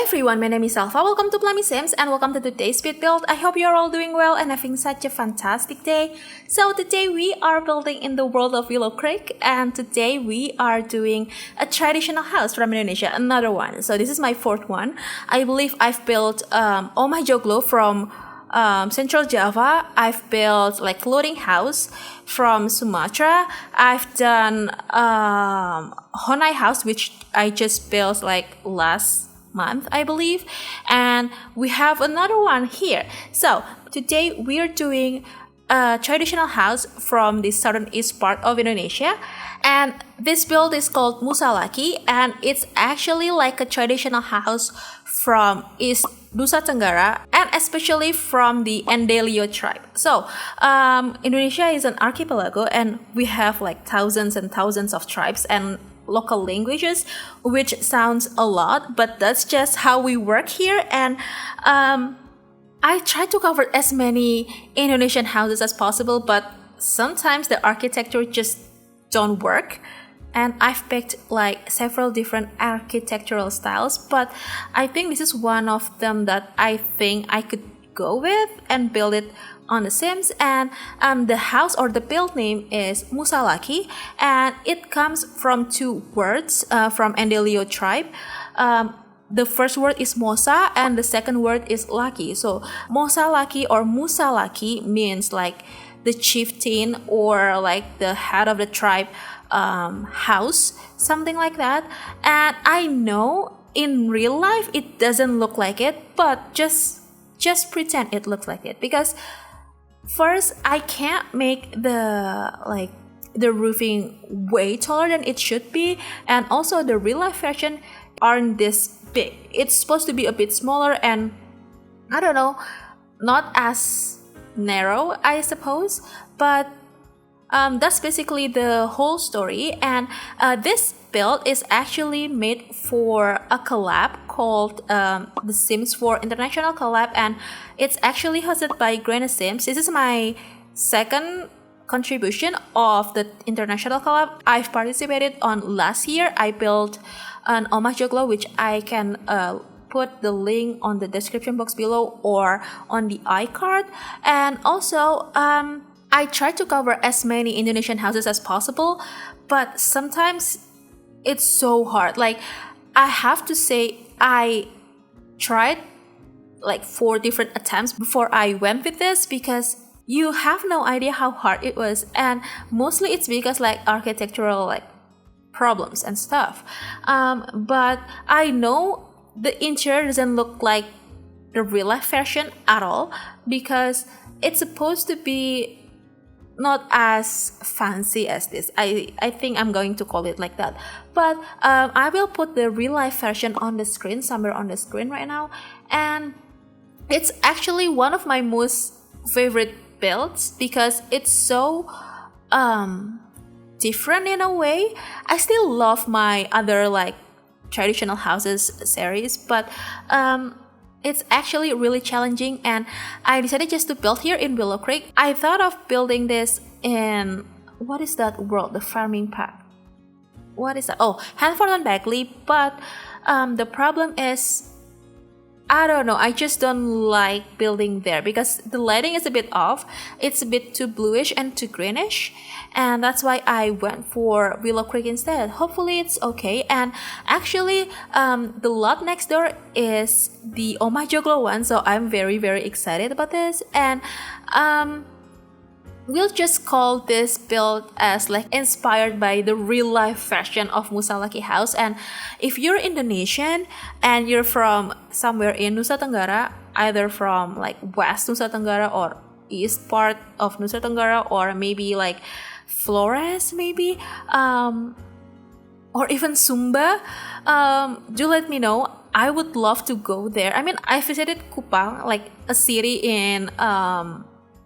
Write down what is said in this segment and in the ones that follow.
everyone, my name is Alpha. Welcome to plummysims and welcome to today's speed build. I hope you're all doing well and having such a fantastic day. So today we are building in the world of Willow Creek, and today we are doing a traditional house from Indonesia, another one. So this is my fourth one. I believe I've built Omah Joglo from Central Java. I've built like floating house from Sumatra. I've done Honai house, which I just built like last month, I believe, and we have another one here. So today we are doing a traditional house from the southeast part of Indonesia, and this build is called Musalaki, and it's actually like a traditional house from East Nusa Tenggara, and especially from the Endelio tribe. So Indonesia is an archipelago, and we have like thousands and thousands of tribes and local languages, which sounds a lot, but that's just how we work here. And I try to cover as many Indonesian houses as possible, but sometimes the architecture just don't work, and I've picked like several different architectural styles, but I think this is one of them that I think I could go with and build it on the Sims. And the house or the build name is Musalaki, and it comes from two words from Endelio tribe. The first word is Mosa and the second word is Laki. So Mosalaki or Musalaki means like the chieftain or like the head of the tribe house, something like that. And I know in real life it doesn't look like it, but just pretend it looks like it, because first I can't make the roofing way taller than it should be, and also the real life version aren't this big. It's supposed to be a bit smaller and I don't know, not as narrow, I suppose, but that's basically the whole story. And this build is actually made for a collab called The Sims 4 International Collab, and it's actually hosted by Granny Sims. This is my second contribution of the international collab. I've participated on last year. I built an Omah Joglo, which I can put the link on the description box below or on the iCard. And also I try to cover as many Indonesian houses as possible, but sometimes it's so hard. Like, I have to say, I tried like 4 different attempts before I went with this, because you have no idea how hard it was, and mostly it's because like architectural like problems and stuff. But I know the interior doesn't look like the real life version at all, because it's supposed to be not as fancy as this. I think I'm going to call it like that, but I will put the real life version on the screen, somewhere on the screen right now. And it's actually one of my most favorite builds because it's so different in a way. I still love my other like traditional houses series, but it's actually really challenging, and I decided just to build here in Willow Creek. I thought of building this in, what is that world? The farming pack. What is that? Oh, Hanford and Bagley. But the problem is, I don't know, I just don't like building there because the lighting is a bit off. It's a bit too bluish and too greenish, and that's why I went for Willow Creek instead. Hopefully it's okay. And actually the lot next door is the Omah Joglo one, so I'm very excited about this. And we'll just call this build as like inspired by the real life version of Musalaki house. And if you're Indonesian and you're from somewhere in Nusa Tenggara, either from like West Nusa Tenggara or east part of Nusa Tenggara, or maybe like Flores maybe, or even Sumba, do let me know. I would love to go there. I mean, I visited Kupang, like a city in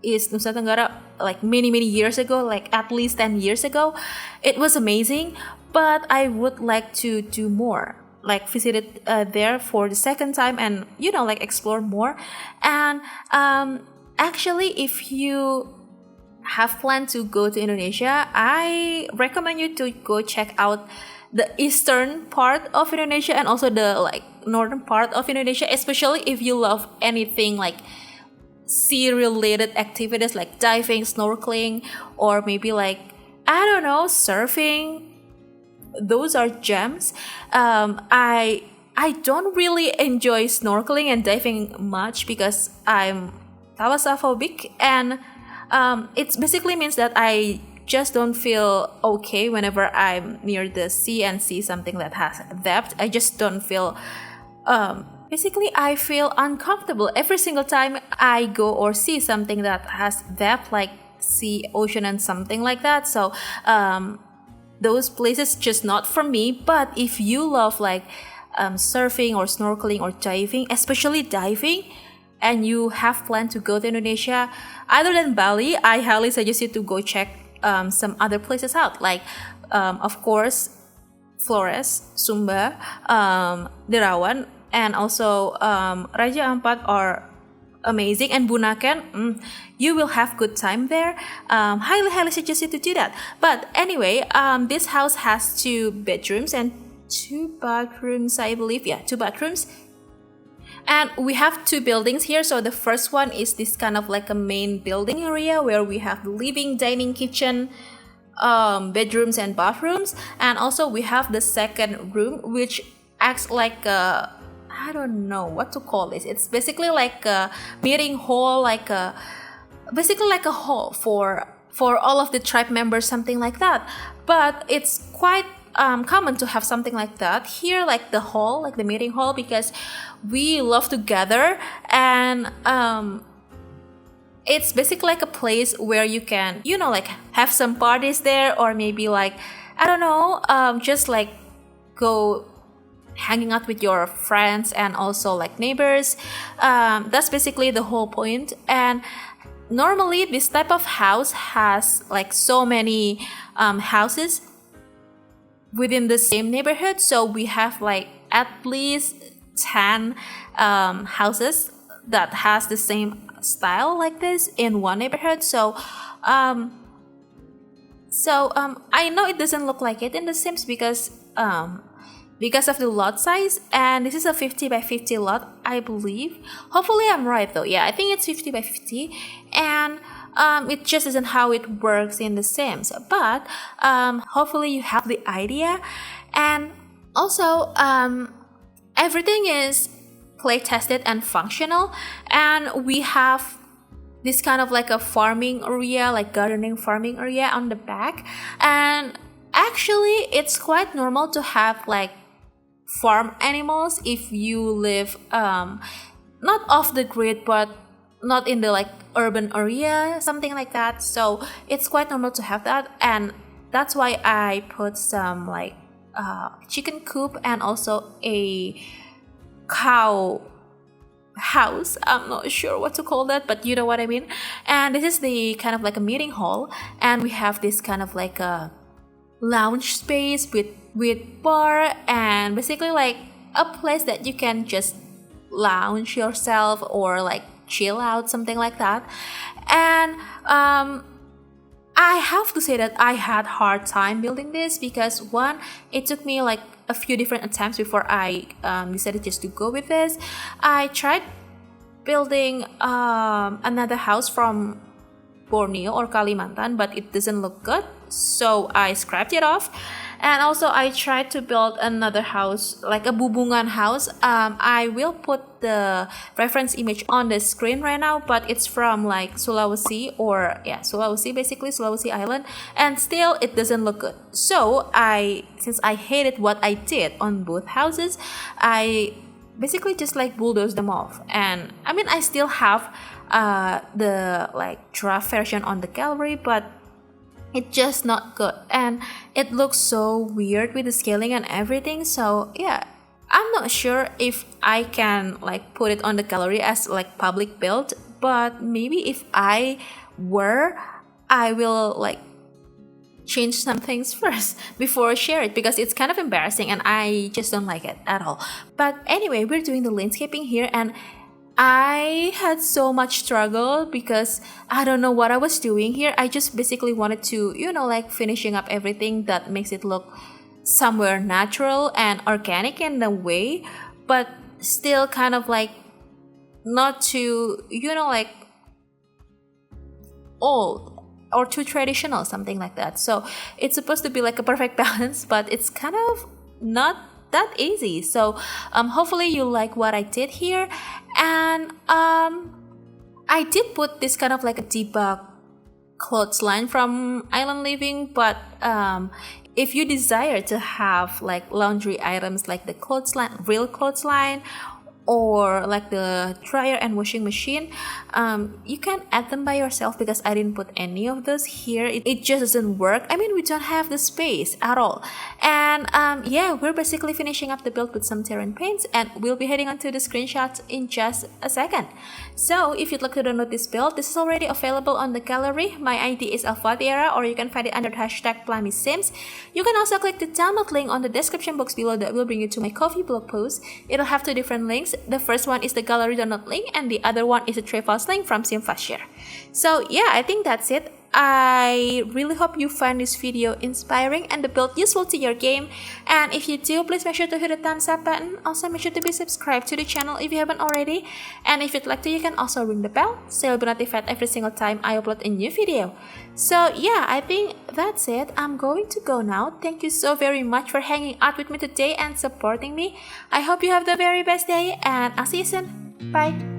East Nusa Tenggara, like many years ago, like at least 10 years ago. It was amazing, but I would like to do more, like visit it there for the second time and, you know, like explore more. And actually, if you have planned to go to Indonesia, I recommend you to go check out the eastern part of Indonesia and also the like northern part of Indonesia, especially if you love anything like sea related activities like diving, snorkeling, or maybe like, I don't know, surfing. Those are gems. I don't really enjoy snorkeling and diving much because I'm thalassophobic, and it basically means that I just don't feel okay whenever I'm near the sea and see something that has depth. I just don't feel basically I feel uncomfortable every single time I go or see something that has depth, like sea, ocean, and something like that. So those places just not for me. But if you love like surfing or snorkeling or diving, especially diving, and you have planned to go to Indonesia, other than Bali, I highly suggest you to go check some other places out, like of course Flores, Sumba, Derawan, and also Raja Ampat are amazing, and Bunaken, you will have good time there. Highly suggest you to do that. But anyway, this house has 2 bedrooms and 2 bathrooms, I believe. Yeah, 2 bathrooms. And we have 2 buildings here. So the first one is this kind of like a main building area where we have the living, dining, kitchen, bedrooms and bathrooms. And also we have the second room, which acts like a, I don't know what to call this. It's basically like a meeting hall, basically like a hall for all of the tribe members, something like that. But it's quite common to have something like that here, like the hall, like the meeting hall, because we love to gather, and it's basically like a place where you can, like have some parties there, or maybe like, I don't know, just like go hanging out with your friends and also like neighbors. That's basically the whole point. And normally this type of house has like so many houses within the same neighborhood. So we have like at least 10 houses that has the same style like this in one neighborhood. So I know it doesn't look like it in The Sims because of the lot size, and this is a 50 by 50 lot, I believe. Hopefully I'm right though. Yeah, I think it's 50 by 50, and it just isn't how it works in The Sims. But hopefully you have the idea. And also everything is play tested and functional, and we have this kind of like a farming area, like gardening farming area on the back. And actually it's quite normal to have like farm animals if you live not off the grid, but not in the like urban area, something like that. So it's quite normal to have that, and that's why I put some like chicken coop and also a cow house. I'm not sure what to call that, but you know what I mean. And this is the kind of like a meeting hall, and we have this kind of like a lounge space with bar, and basically like a place that you can just lounge yourself or like chill out, something like that. And I have to say that I had hard time building this because one, it took me like a few different attempts before I decided just to go with this. I tried building another house from Borneo or Kalimantan, but it doesn't look good, so I scrapped it off. And also I tried to build another house, like a bubungan house. I will put the reference image on the screen right now, but it's from like Sulawesi, or Sulawesi, basically Sulawesi Island, and still it doesn't look good. So since I hated what I did on both houses, I basically just like bulldozed them off. And I mean, I still have the like draft version on the gallery, but it's just not good, and it looks so weird with the scaling and everything. So yeah, I'm not sure if I can like put it on the gallery as like public build, but maybe if I were, I will like change some things first before I share it, because it's kind of embarrassing and I just don't like it at all. But anyway, we're doing the landscaping here, and I had so much struggle because I don't know what I was doing here. I just basically wanted to, like finishing up everything that makes it look somewhere natural and organic in a way, but still kind of like not too, like old or too traditional, something like that. So it's supposed to be like a perfect balance, but it's kind of not that easy. So hopefully you like what I did here. And I did put this kind of like a debug clothesline from Island Living, but if you desire to have like laundry items like the clothesline, real clothesline, or like the dryer and washing machine, you can add them by yourself, because I didn't put any of those here. It just doesn't work. I mean, we don't have the space at all. And yeah, we're basically finishing up the build with some terrain paints, and we'll be heading on to the screenshots in just a second. So if you'd like to download this build, this is already available on the gallery. My ID is elfathiera, or you can find it under the hashtag plummysims. You can also click the download link on the description box below that will bring you to my Ko-fi blog post. It'll have two different links. The first one is the gallery download link, and the other one is a Travel's link from Simfashare. So yeah, I think that's it. I really hope you find this video inspiring and the build useful to your game. And if you do, please make sure to hit the thumbs up button. Also make sure to be subscribed to the channel if you haven't already. And if you'd like to, you can also ring the bell so you'll be notified every single time I upload a new video. So yeah, I think that's it. I'm going to go now. Thank you so very much for hanging out with me today and supporting me. I hope you have the very best day, and I'll see you soon. Bye.